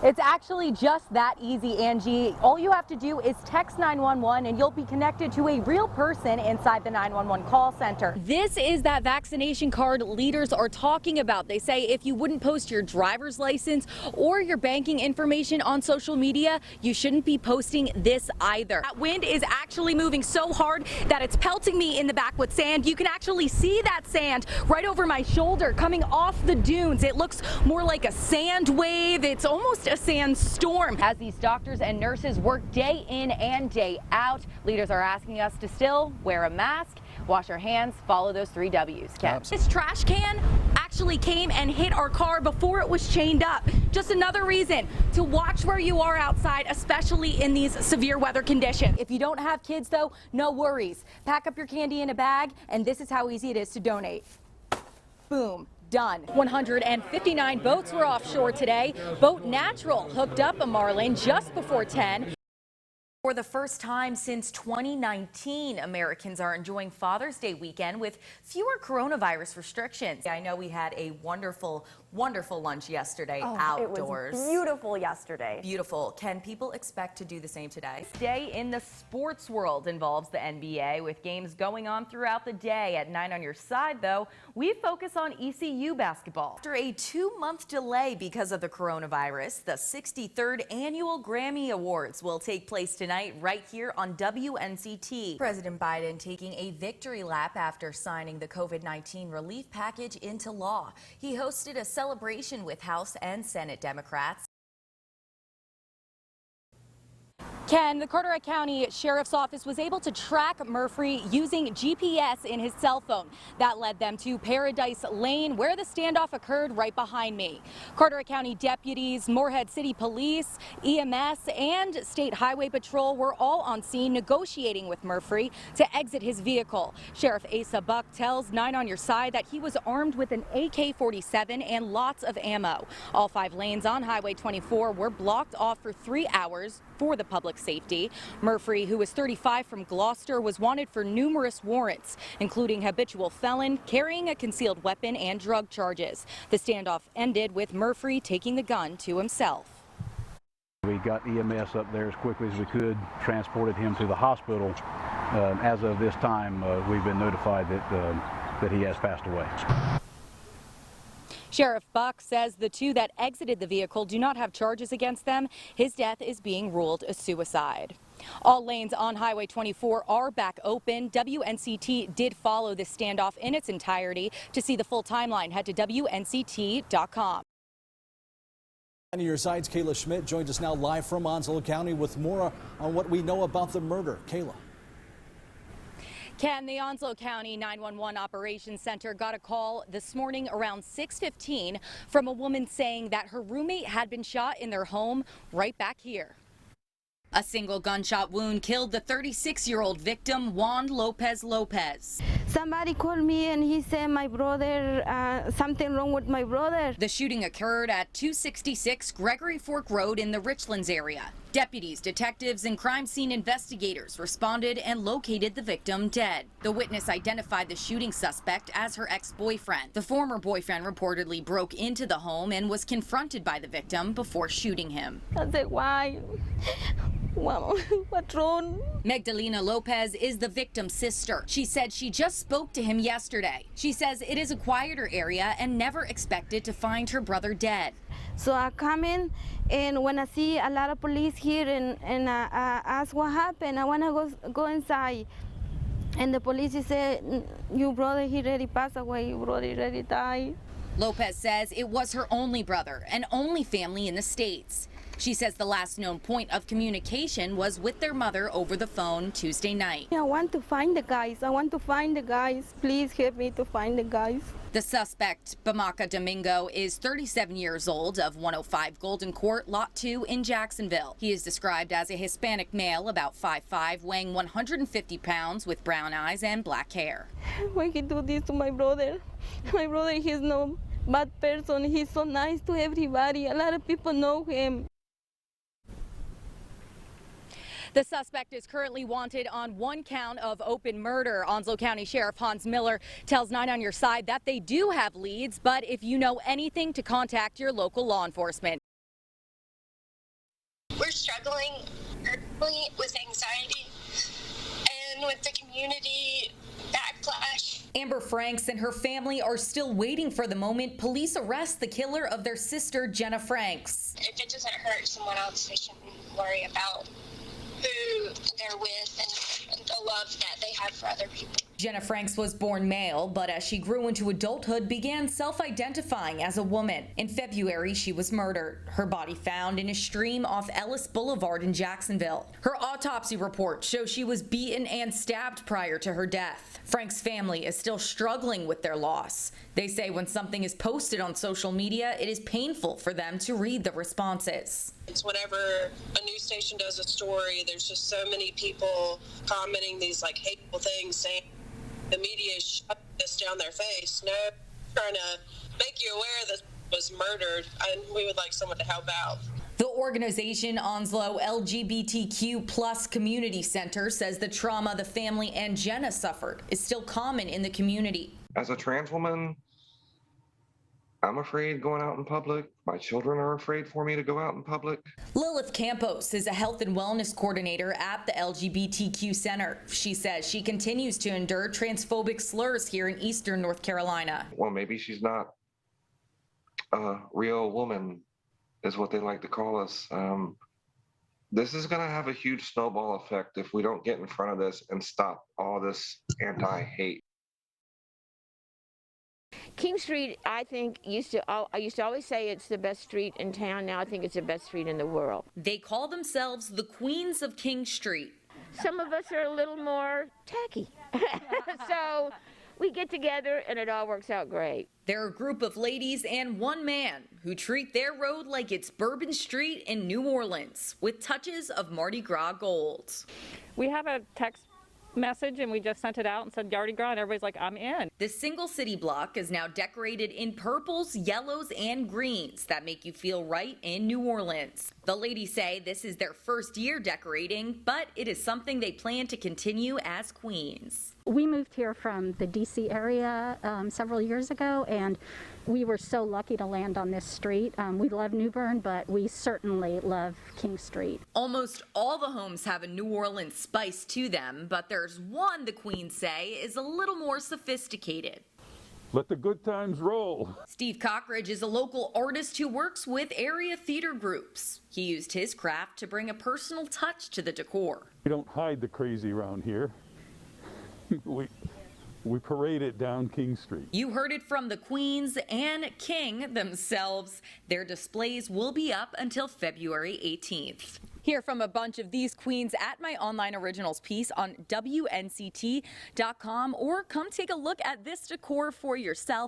It's actually just that easy, Angie. All you have to do is text 911 and you'll be connected to a real person inside the 911 call center. This is that vaccination card leaders are talking about. They say if you wouldn't post your driver's license or your banking information on social media, you shouldn't be posting this either. That wind is actually moving so hard that it's pelting me in the back with sand. You can actually see that sand right over my shoulder coming off the dunes. It looks more like a sand wave. It's almost a sandstorm. As these doctors and nurses work day in and day out, leaders are asking us to still wear a mask, wash our hands, follow those 3 W's. Ken. This trash can actually came and hit our car before it was chained up. Just another reason to watch where you are outside, especially in these severe weather conditions. If you don't have kids though, no worries. Pack up your candy in a bag, and this is how easy it is to donate. Boom. Done. 159 boats were offshore today. Boat Natural hooked up a marlin just before 10. For the first time since 2019, Americans are enjoying Father's Day weekend with fewer coronavirus restrictions. I know we had a wonderful lunch yesterday outdoors. It was beautiful yesterday. Beautiful. Can people expect to do the same today? Day in the sports world involves the NBA with games going on throughout the day. At 9 on your side, though, we focus on ECU basketball. After a 2-month delay because of the coronavirus, the 63rd annual Grammy Awards will take place tonight right here on WNCT. President Biden taking a victory lap after signing the COVID-19 relief package into law. He hosted a celebration with House and Senate Democrats. Ken, the Carteret County Sheriff's Office was able to track Murphy using GPS in his cell phone. That led them to Paradise Lane, where the standoff occurred right behind me. Carteret County deputies, Moorhead City Police, EMS, and State Highway Patrol were all on scene negotiating with Murphy to exit his vehicle. Sheriff Asa Buck tells 9 on your side that he was armed with an AK-47 and lots of ammo. All 5 lanes on Highway 24 were blocked off for 3 hours for the public safety. Murphy, who is 35 from Gloucester, was wanted for numerous warrants, including habitual felon, carrying a concealed weapon, and drug charges. The standoff ended with Murphy taking the gun to himself. We got EMS up there as quickly as we could, transported him to the hospital. As of this time, we've been notified that he has passed away. Sheriff Buck says the 2 that exited the vehicle do not have charges against them. His death is being ruled a suicide. All lanes on Highway 24 are back open. WNCT did follow this standoff in its entirety. To see the full timeline, head to WNCT.com. On your sides, Kayla Schmidt joins us now live from Onslow County with more on what we know about the murder. Kayla. Ken, the Onslow County 911 Operations Center got a call this morning around 6:15 from a woman saying that her roommate had been shot in their home right back here. A single gunshot wound killed the 36-year-old victim, Juan Lopez. Somebody called me and he said my brother, something wrong with my brother. The shooting occurred at 266 Gregory Fork Road in the Richlands area. Deputies, detectives, and crime scene investigators responded and located the victim dead. The witness identified the shooting suspect as her ex-boyfriend. The former boyfriend reportedly broke into the home and was confronted by the victim before shooting him. I said, why? Well, what's wrong? Magdalena Lopez is the victim's sister. She said she just spoke to him yesterday. She says it is a quieter area and never expected to find her brother dead. So I come in, and when I see a lot of police here and I ask what happened, I want to go inside. And the police said, your brother, he already passed away, your brother already died. Lopez says it was her only brother and only family in the States. She says the last known point of communication was with their mother over the phone Tuesday night. I want to find the guys. I want to find the guys. Please help me to find the guys. The suspect, Bamaca Domingo, is 37 years old of 105 Golden Court, Lot 2 in Jacksonville. He is described as a Hispanic male, about 5'5", weighing 150 pounds with brown eyes and black hair. When he do this to my brother, he's no bad person. He's so nice to everybody. A lot of people know him. The suspect is currently wanted on 1 count of open murder. Onslow County Sheriff Hans Miller tells 9 on your side that they do have leads, but if you know anything, to contact your local law enforcement. struggling personally with anxiety and with the community backlash. Amber Franks and her family are still waiting for the moment police arrest the killer of their sister, Jenna Franks. If it doesn't hurt someone else, they shouldn't worry about who they're with and the love that they have for other people. Jenna Franks was born male, but as she grew into adulthood, began self-identifying as a woman. In February, she was murdered. Her body found in a stream off Ellis Boulevard in Jacksonville. Her autopsy report shows she was beaten and stabbed prior to her death. Frank's family is still struggling with their loss. They say when something is posted on social media, it is painful for them to read the responses. It's whenever a news station does a story, there's just so many people commenting these like hateful things, saying the media is shoving this down their face. No, trying to make you aware that was murdered, and we would like someone to help out. The organization ONSLOW LGBTQ+ Community Center says the trauma the family and Jenna suffered is still common in the community. As a trans woman, I'm afraid going out in public. My children are afraid for me to go out in public. LILLITH Campos is a health and wellness coordinator at the LGBTQ Center. She says she continues to endure transphobic slurs here in Eastern North Carolina. Well, maybe she's not a real woman, is what they like to call us. This is going to have a huge snowball effect if we don't get in front of this and stop all this anti-hate. King Street, I think, I used to always say it's the best street in town. Now I think it's the best street in the world. They call themselves the Queens of King Street. Some of us are a little more tacky. So we get together and it all works out great. They're a group of ladies and one man who treat their road like it's Bourbon Street in New Orleans, with touches of Mardi Gras gold. We have a text message and we just sent it out and said YARDI and everybody's like, I'm in. The single city block is now decorated in purples, yellows, and greens that make you feel right in New Orleans. The ladies say this is their first year decorating, but it is something they plan to continue as queens. We moved here from the DC area several years ago, and we were so lucky to land on this street. We love New Bern, but we certainly love King Street. Almost all the homes have a New Orleans spice to them, but there's one the queens say is a little more sophisticated. Let the good times roll. Steve Cockridge is a local artist who works with area theater groups. He used his craft to bring a personal touch to the decor. We don't hide the crazy around here. We parade it down King Street. You heard it from the Queens and King themselves. Their displays will be up until February 18th. Hear from a bunch of these queens at my online originals piece on WNCT.com, or come take a look at this decor for yourself